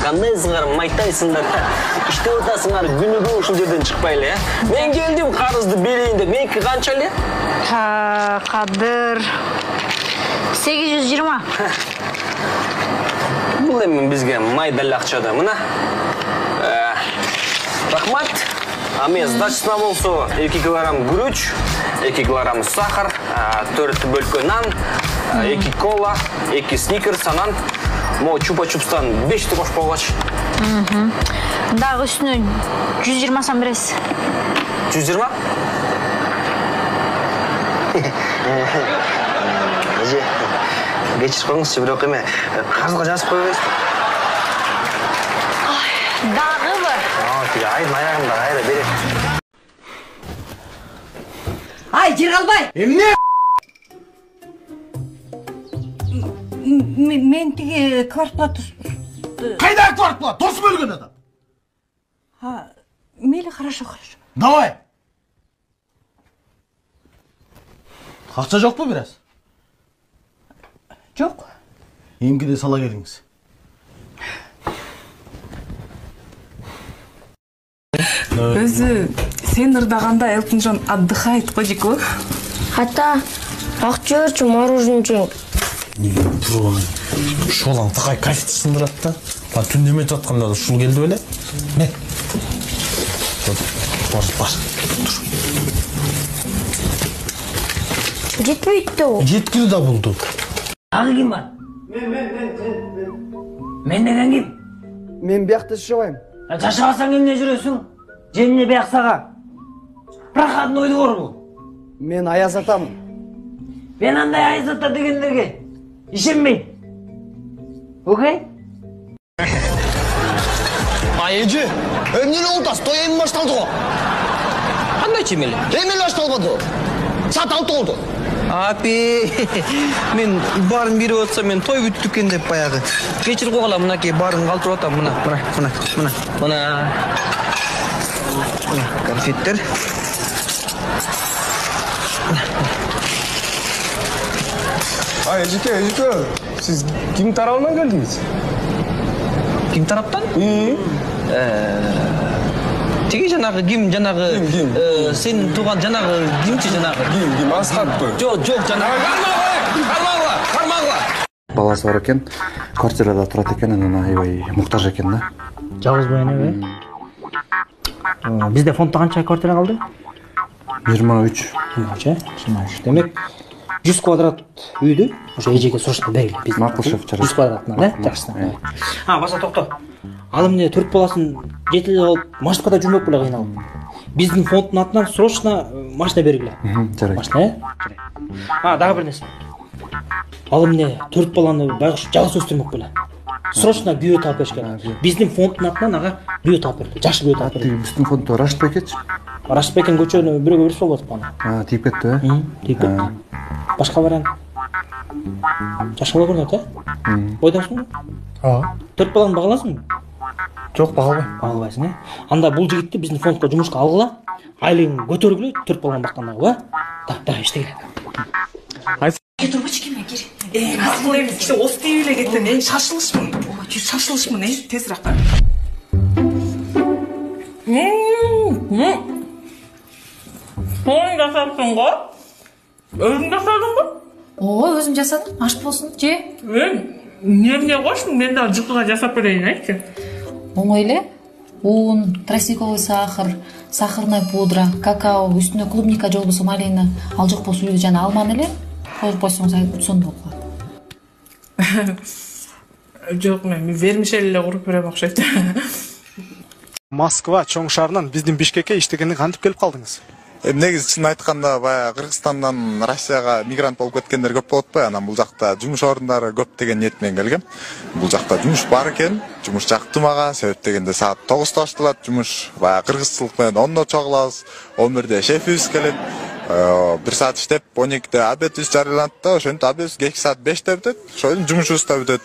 Кандайсыңар, майтайсыңдар. Иштеп атасыңар, күнүгө ушул жерден чыкпайлы, э? Мен келдим, карызды берейин деп. Меники канча эле? Кадыр 820. Бул эми бизге майдал акча да, мына. Рахмат. А мен сдачасына болсо 2 килограмм күрүч, 2 килограмм сахар, 4 бөлкө нан, 2 кола, 2 сникерс, анан мо чупа-чупстан 5 кош болгоч. Дагы үстүнө 120 сом бересиз. 120? Эже, кечирип коюңузчу, бирок эме кагазга жазып койбойсузбу? Дагыбы? Айдын аягында кайра берет. Ай, жер калбай. Эмне? Мен тиги квартплата. Кайда квартплата? Тосуп өлгөн адам. Мейли, хорошо. Давай. Акча жокпу бираз? Жок. Эмгиде сала келиңиз. Өзү сен ырдаганда Элтон Джон отдыхает го жеку. Ата, акча мороженое жейм. Неге турган? Шолаң тагай кафе сындырат да. Ба түн эметип атканда ушул келди беле. Не? Бар. Жетпейт о. Жеткири да болду. Ага ким бар? Мен деген ким? Мен биякта жашабайм. Жашабасаң эмне жүрөсүң? Жемне бияк сага. Проходнойду корбу. Мен Аяз атамын. Мен андай Аяз ата дегендерге ишенбейм. Окей? Эже, эмне болтас? Той эми башталды го. Кандай чемели? Эмне башталбады? Саат 6 болду. Апи, мен барын берип атса, мен той бүтүп экен деп баягы. Кечирип койгула, мынакей барын калтырып атам, мына. Конфеттер. Эжеке, сиз ким тарабынан келдиңиз? Ким тараптан? Тиги жанагы ким сен туган жанагы кимчи жанагы? Ким Асхатпы? Жок, жанагы. Кармагыла. Баласы бар экен, квартирада турат экен, анан аябай муктаж экен да. Жалгыз байнабы. Бизде фондда канча квартира калды? 23. 23. Демек 100 квадрат үйдү ошо эжеге срочно берели. Биз Макулшев 100 квадратынан, э? Жакшы. Баса токто. Ал эмне 4 баласын жетелеп алып, машинкада жүрмөк беле кыйналып. Биздин фонддун атынан срочно машина бергиле. Жарайт. Машина, э? Дагы бир нерсе. Ал эмне 4 баланы байкуш жалгыз өстүрмөк беле. Срочно бүйө таап бериш керек. Биздин фонддун атынан ага бүйө таап берди. Жакшы бүйө таап берди. Биздин фонддо Рашид Бекетчи. Рашид Бекен көчөнү бирөөгө берип болбойт аны. Тийип кетти, э? Тийип кетти. Башка вариант. Жакшы боло көрүнөт, э? Ойдосуңбу? 4 баланы багаласыңбы? Жок, багалбайм. Багалбайсың, э? Анда бул жигитти биздин фондко жумушка алгыла, айлыгын көтөргүлө, 4 баланы баккандан, э? Да, иштегиле. Турбачки ме керек? Асыл эми киши остей эле кеттин, шашылышмын. Шашылышмын, тезирээк кар. Тоң жасаптың го? Өзүң жасадыңбы? Ой, өзүм жасадым. Аш болсун, же? Эмне кош, мен да жыкыга жасап берейин, айтчы. Оңой эле. Un, тростниковый сахар, сахарная пудра, какао, үстүнө клубника же болбосо малина, ал жок болсо үйдө жана алманы эле коюп койсоңуз сонун болуп калат. Жок, мен вермишель эле куруп берем окшойт. Москва чоң шаарынан биздин Бишкекке иштегенге кантип келип калдыңыз? Негизи чын айтканда баягы Кыргызстандан Россияга мигрант болуп кеткендер көп болот го. Анан бул жакта жумуш орундары көп деген ниет менен келгем. Бул жакта жумуш бар экен, жумуш жакты мага. Себеп дегенде саат 9-то башталат жумуш. Баягы кыргызчылык менен 10-до чогулабыз. 11-де шефибиз келет. 1 саат иштеп, 12-де обедибиз жарыяланат да, ошентип обедибиз 2 саат 5-те бүтөт. Ошол жумушубуз да бүтөт.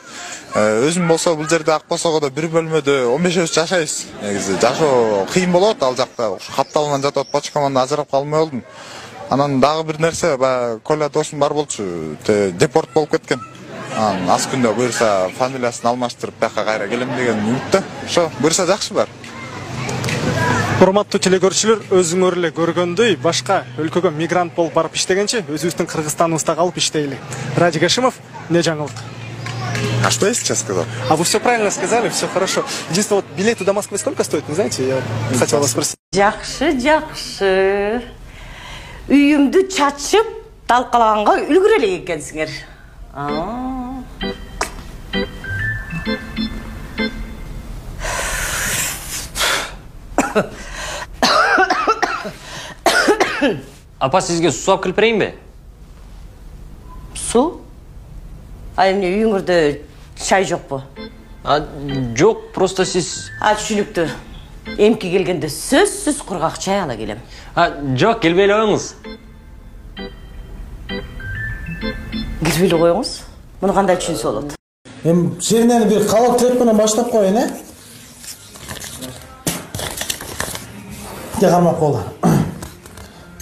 Өзүм болсо бул жерде Акбосогодо бир бөлмөдө 15 жашайбыз. Негизи жашоо кыйын болот ал жакта. Капталынан жатып, почкаман ажырап калмай болдум. Анан дагы бир нерсе, баягы Коля досум бар болчу, депорт болуп кеткен. Аз күндө буюрса фамилиясын алмаштырып бияка кайра келем деген үмүттө. Ошо буюрса жакшы бар. Урматтуу телекөрүүчүлөр, өзүңөр эле көргөндөй, башка өлкөгө мигрант болуп барып иштегенче, өзүбүздүн Кыргызстаныбызда калып иштейли. Радик Гашимов, не жаңылык? А что я сейчас сказал? А вы все правильно сказали, все хорошо. Единственное, вот билеты до Москвы сколько стоят, не знаете? Я хотел вас спросить. Жакшы. Үйүмдү чачып, талкалаганга үлгүрө элек экенсиңер. Апа, сизге суу алып келип берейинби? Суу? Эмне үйүңөрдө чай жокпу? Жок, просто сиз... Түшүнүктүү. Эмки келгенде сөзсүз кургак чай ала келем. Жок, келбей эле коюңуз. Келбей эле коюңуз? Муну кандай түшүнсө болот? Жеринен бир калак тиреп менен баштап коеюн, Тягамак болу.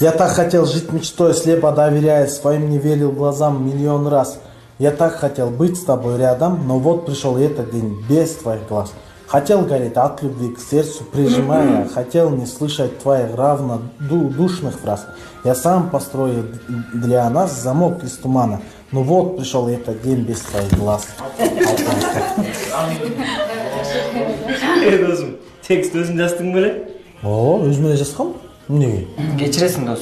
Я так хотел жить мечтой, слепо доверяя, своим не верил глазам миллион раз. Я так хотел быть с тобой рядом, но вот пришел этот день без твоих глаз. Хотел гореть от любви к сердцу прижимая, хотел не слышать твоих равнодушных фраз. Я сам построю для нас замок из тумана, но вот пришел этот день без твоих глаз. Досым, текст өзүң жаздың беле? Өзүм эле жазгам. Эмнеге? Кечиресиң, дос.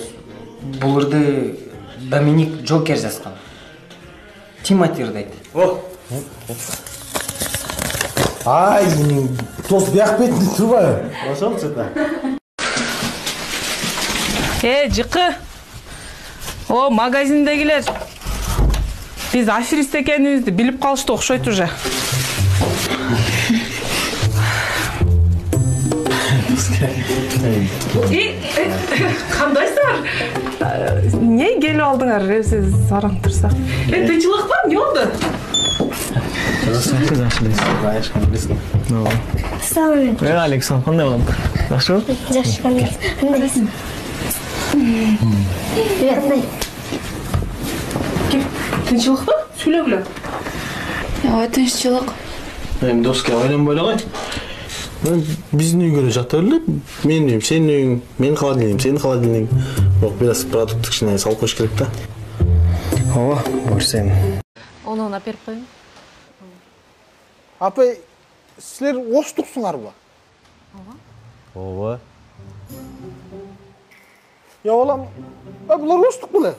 Бул ырды Доминик Джокер жазган. Тимоти ырдайт. Ай, дос бияк бетинде турбайбы? Ошончу да. Жыкы. Магазиндегилер. Биз аферист экенибизди билип калышты окшойт уже. Кандайсыңар? Не келип алдыңар? Сиз сараң турсак. Тынчылык бар, эмне болду? Александр, кандай болом? Жакшыбы? Жакшы, кандайсың? Тынчылыкпы? Сүйлөгүлө. Ой, тынччылык. Эми доска ойлонбой эле кой. Биздин үйгө эле жата берле. Менин үйүм, сенин үйүң, менин холодильнигим, сенин холодильнигиң. Бирок бир аз продукт кичине салып коюш керек да. Ооба, көрсөм. Onu берип коеюн. Апай, силер оштуксуңарбы? Ооба. Я балам, булар оштук беле?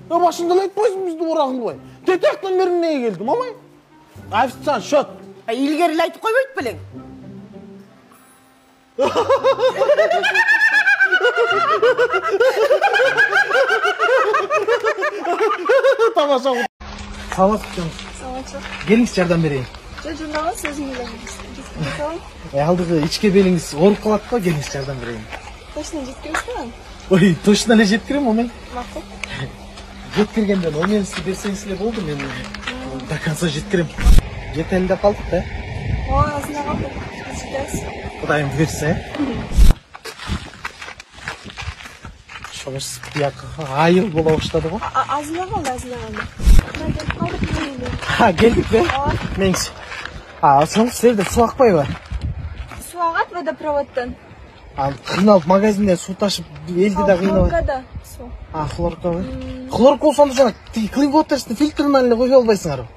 Башында эле айтпайсың бизди ора кылбай. Детектен бери эмнеге келдим, амай? Официант, счет. Илгери эле айтып койбойт белең? Тамаша. Келиңиз жардам берейин. Журнал сөзүн эле. Алдыгы ичке белиңиз ооруп калат го, келиңиз жардам берейин. Точно жеткиресизби? Ой, точно эле жеткирем, амай. Макул. Жеткиргенден ойнеңизди берсеңиз эле болду, мен до конца жеткирем. Жетели деп калдык да. Азына калды. Кудайым буйрса, Шоңуз бияк айыл бола баштады го. Азына калды. Келдик бе? Меңиз. Соң силерде суу акпайбы? Суу агат водопроводдон. Кыйналып магазинде суу ташып элди да кыйнабайт. Хлоркада суу. Хлоркабы? Хлорка болсо жана клин вотерстин фильтринен эле кое албайсыңарбы?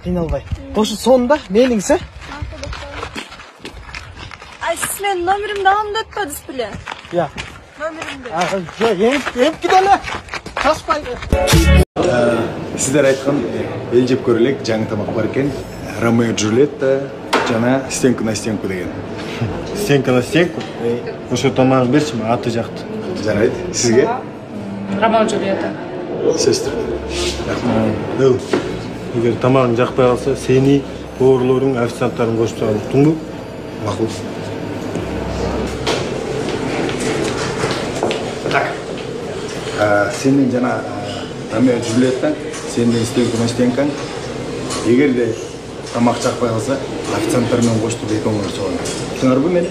Кыйналбай. Ошо сонда мениңиз, Siz men nomerimni alamda etmediniz bile. Ya. Nomerimde. Emki dele. Kaçmaydı. Sizler aytқан ел жеп көрелік жаңы тамақ бар екен. Ромео Джульетта жана стенка на стенку деген. Стенка на стенку? Ошо тамағын берші ме, аты жақты. Жарайды. Сізге? Ромео Джульетта. Сестр. Дыл. Егер тамағын жақпай қалса, сені, поварларың, официанттарын қосып тағын ұқтың ба? Мақұл. Сенің жана Ромео Джульетта, сенің стенка на стенкаң. Егер де тамақ жақпай қалса, официанттармен қосып екеуің соған. Түсінер бе мені?